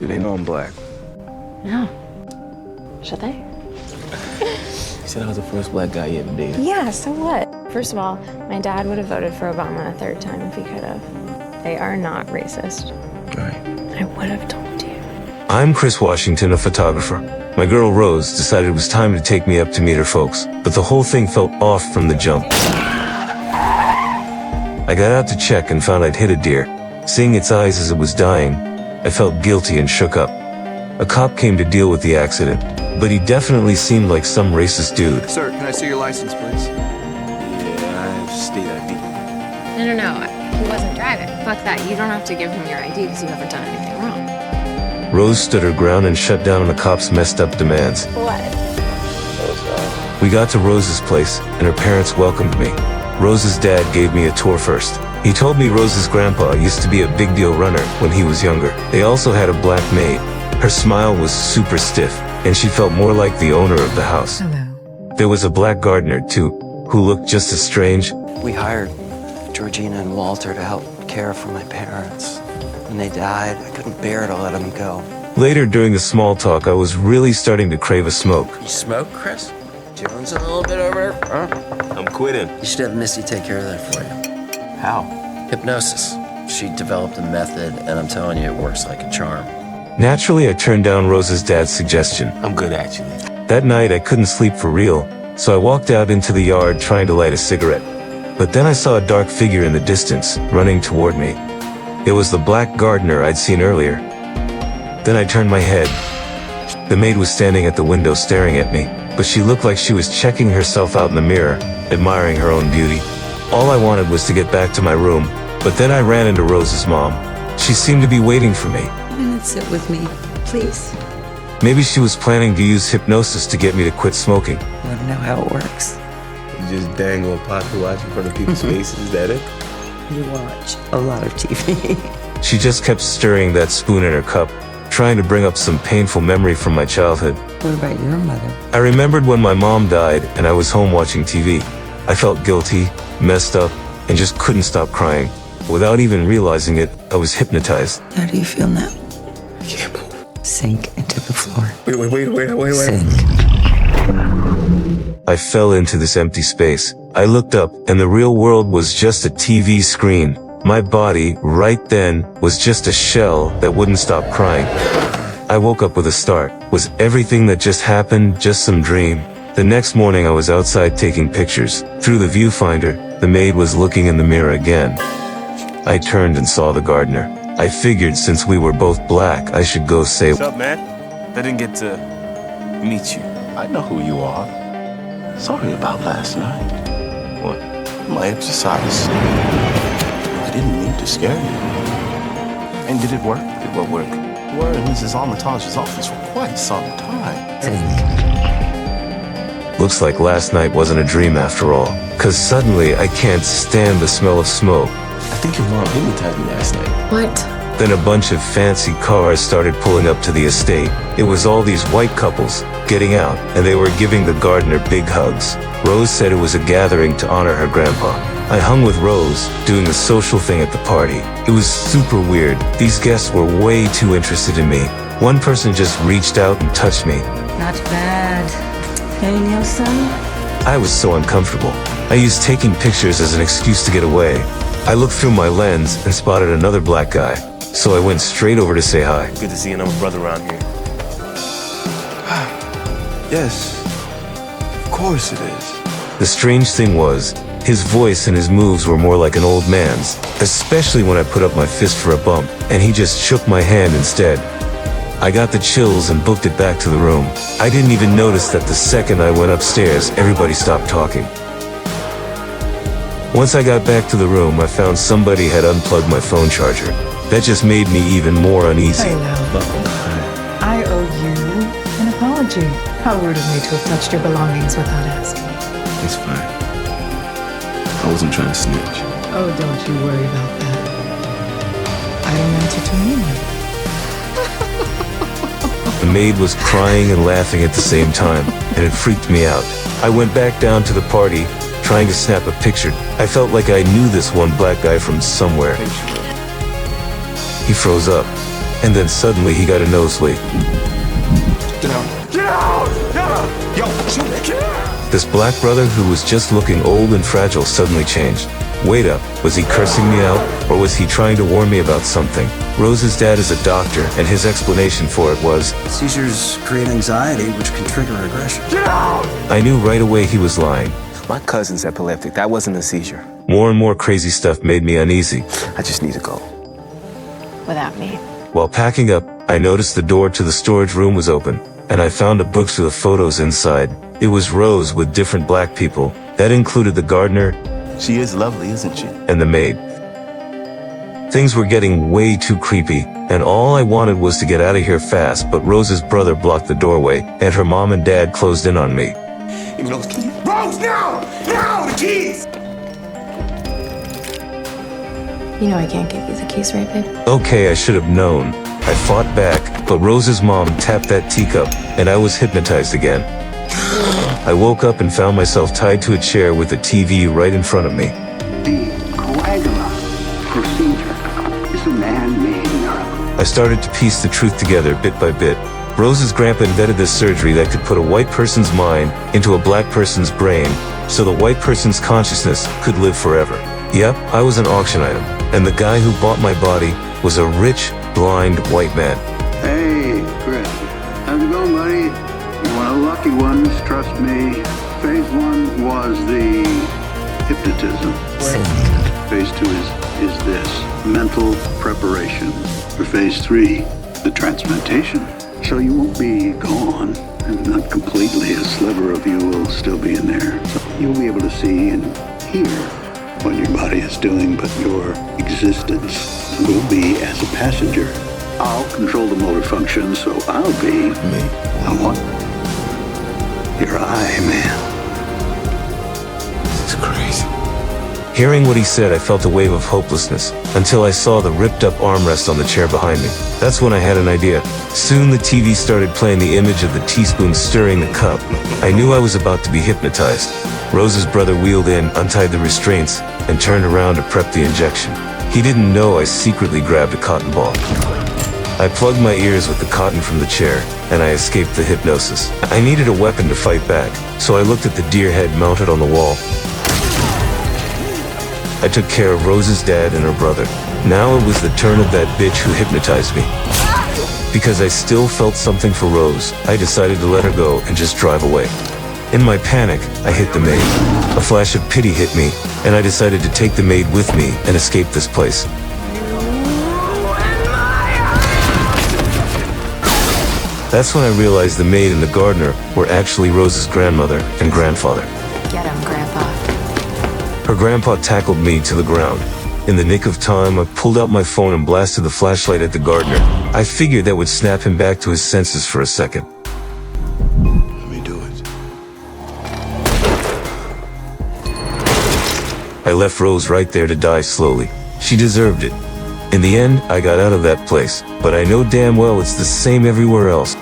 Do they know I'm black? No. Should they? You said I was the first black guy you ever dated. Yeah, so what? First of all, my dad would have voted for Obama a third time if he could have. They are not racist. Right. I would have told you. I'm Chris Washington, a photographer. My girl Rose decided it was time to take me up to meet her folks, but the whole thing felt off from the jump. I got out to check and found I'd hit a deer. Seeing its eyes as it was dying, I felt guilty and shook up. A cop came to deal with the accident, but he definitely seemed like some racist dude. Sir, can I see your license, please? Yeah, I have state ID. No. He wasn't driving. Fuck that. You don't have to give him your ID because you haven't done anything wrong. Rose stood her ground and shut down on the cops' messed up demands. What? We got to Rose's place, and her parents welcomed me. Rose's dad gave me a tour first. He told me Rose's grandpa used to be a big deal runner when he was younger. They also had a black maid. Her smile was super stiff, and she felt more like the owner of the house. Hello. There was a black gardener, too, who looked just as strange. We hired Georgina and Walter to help care for my parents. When they died, I couldn't bear to let them go. Later, during the small talk, I was really starting to crave a smoke. You smoke, Chris? Jones a little bit over there? Huh? I'm quitting. You should have Missy take care of that for you. How? Hypnosis. She developed a method, and I'm telling you, it works like a charm. Naturally, I turned down Rose's dad's suggestion. I'm good, actually. That night, I couldn't sleep for real, so I walked out into the yard trying to light a cigarette. But then I saw a dark figure in the distance, running toward me. It was the black gardener I'd seen earlier. Then I turned my head. The maid was standing at the window staring at me, but she looked like she was checking herself out in the mirror, admiring her own beauty. All I wanted was to get back to my room, but then I ran into Rose's mom. She seemed to be waiting for me. Come and sit with me, please. Maybe she was planning to use hypnosis to get me to quit smoking. I want to know how it works. You just dangle a pocket watch in front of people's faces, is that it? You watch a lot of TV. She just kept stirring that spoon in her cup, trying to bring up some painful memory from my childhood. What about your mother? I remembered when my mom died and I was home watching TV. I felt guilty, messed up, and just couldn't stop crying. Without even realizing it, I was hypnotized. How do you feel now? I can't move. Sink into the floor. Wait. Sink. I fell into this empty space. I looked up, and the real world was just a TV screen. My body, right then, was just a shell that wouldn't stop crying. I woke up with a start. Was everything that just happened just some dream? The next morning I was outside taking pictures. Through the viewfinder, the maid was looking in the mirror again. I turned and saw the gardener. I figured since we were both black, I should go say, What's up, man? I didn't get to meet you. I know who you are. Sorry about last night. What? My exercise. I didn't mean to scare you. And did it work? Did what work? You were in Mrs. Armitage's office for quite some time. Sink. looks like last night wasn't a dream after all. 'Cause suddenly I can't stand the smell of smoke. I think your mom hypnotized me last night. What? Then a bunch of fancy cars started pulling up to the estate. It was all these white couples getting out, and they were giving the gardener big hugs. Rose said it was a gathering to honor her grandpa. I hung with Rose, doing the social thing at the party. It was super weird. These guests were way too interested in me. One person just reached out and touched me. Not bad. Hey, Nielsen? I was so uncomfortable. I used taking pictures as an excuse to get away. I looked through my lens and spotted another black guy, so I went straight over to say hi. Good to see another brother around here. Yes, of course it is. The strange thing was, his voice and his moves were more like an old man's, especially when I put up my fist for a bump, and he just shook my hand instead. I got the chills and booked it back to the room. I didn't even notice that the second I went upstairs, everybody stopped talking. Once I got back to the room, I found somebody had unplugged my phone charger. That just made me even more uneasy. Hello. I owe you an apology. How rude of me to have touched your belongings without asking. It's fine. I wasn't trying to snitch. Oh, don't you worry about that. I don't answer to anyone. The maid was crying and laughing at the same time, and it freaked me out. I went back down to the party, trying to snap a picture. I felt like I knew this one black guy from somewhere. He froze up. and then suddenly he got a nosebleed. Get out! Get out! Yo, shoot, get out! This black brother who was just looking old and fragile suddenly changed. Wait up, was he cursing me out, or was he trying to warn me about something? Rose's dad is a doctor, and his explanation for it was, Seizures create anxiety, which can trigger aggression. Get out! I knew right away he was lying. My cousin's epileptic. That wasn't a seizure. More and more crazy stuff made me uneasy. I just need to go. Without me. While packing up, I noticed the door to the storage room was open, and I found a book full of photos inside. It was rows with different black people. That included the gardener, She is lovely, isn't she? and the maid. Things were getting way too creepy, and all I wanted was to get out of here fast, but Rose's brother blocked the doorway, and her mom and dad closed in on me. Give me those keys. Rose, now! Now, the keys! You know I can't give you the keys, right, babe? Okay, I should have known. I fought back, but Rose's mom tapped that teacup, and I was hypnotized again. I woke up and found myself tied to a chair with a TV right in front of me. The coagula procedure is a man-made miracle. I started to piece the truth together bit by bit. Rose's grandpa invented this surgery that could put a white person's mind into a black person's brain, so the white person's consciousness could live forever. Yep, I was an auction item, and the guy who bought my body was a rich, blind white man. Hey, Chris. How's it going, buddy? You're one of the lucky ones, trust me. Phase 1 was the hypnotism. Phase 2 is this, mental preparation. For phase 3, the transplantation. So you won't be gone, and not completely. A sliver of you will still be in there. So you'll be able to see and hear what your body is doing, but your existence will be as a passenger. I'll control the motor function, so I'll be Me. a what? Your eye, man. This is crazy. Hearing what he said, I felt a wave of hopelessness, until I saw the ripped-up armrest on the chair behind me. That's when I had an idea. Soon the TV started playing the image of the teaspoon stirring the cup. I knew I was about to be hypnotized. Rose's brother wheeled in, untied the restraints, and turned around to prep the injection. He didn't know I secretly grabbed a cotton ball. I plugged my ears with the cotton from the chair, and I escaped the hypnosis. I needed a weapon to fight back, so I looked at the deer head mounted on the wall. I took care of Rose's dad and her brother. Now it was the turn of that bitch who hypnotized me. Because I still felt something for Rose, I decided to let her go and just drive away. In my panic, I hit the maid. A flash of pity hit me, and I decided to take the maid with me and escape this place. That's when I realized the maid and the gardener were actually Rose's grandmother and grandfather. Get him, Grandpa. Her grandpa tackled me to the ground. In the nick of time, I pulled out my phone and blasted the flashlight at the gardener. I figured that would snap him back to his senses for a second. Let me do it. I left Rose right there to die slowly. She deserved it. In the end, I got out of that place, but I know damn well it's the same everywhere else.